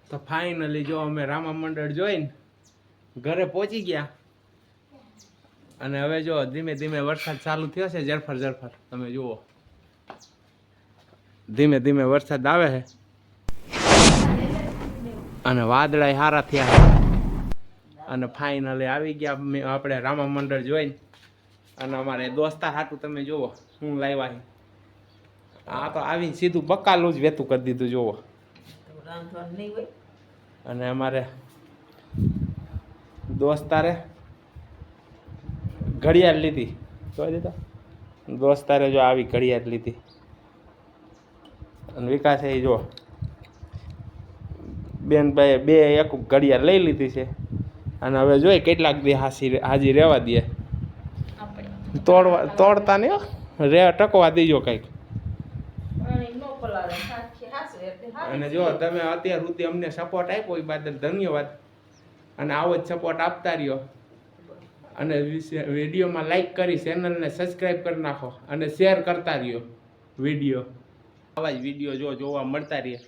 તો ફાઇનલી જો અમે રામા મંડળ જોઈને ઘરે પહોંચી ગયા અને હવે જો ધીમે ધીમે વરસાદ ચાલુ થયો છે ઝરફર ઝરફર તમે જુઓ ધીમે ધીમે વરસાદ આવે છે અને વાદળાય સારા થયા છે અને ફાઇનલી આવી ગયા આપણે રામા મંડળ જોઈને અને અમારે દોસ્તાર હાટું તમે જુઓ શું લાવ્યા છે આ તો આવીને સીધું બકાલું જ વેતું કરી દીધું જુઓ અને અમારે દોસ્તારે ઘડિયાળ લીધી જોઈ દીધા દોસ્તારે જો આવી ઘડિયાળ લીધી અને વિકાસે જો બેનભાઈએ બે એક ઘડિયાળ લઈ લીધી છે અને હવે જોઈ કેટલાક દી હાજી રહેવા દે તોડતા નહીં રે ટકવા દીજો કંઈક અને જો તમે અત્યાર સુધી અમને સપોર્ટ આપ્યો એ બદલ ધન્યવાદ અને આવો જ સપોર્ટ આપતા રહ્યો અને વિડીયોમાં લાઈક કરી ચેનલને સબસ્ક્રાઈબ કરી નાખો અને શેર કરતા રહ્યો વિડીયો આવા જ વિડીયો જોવા મળતા રહે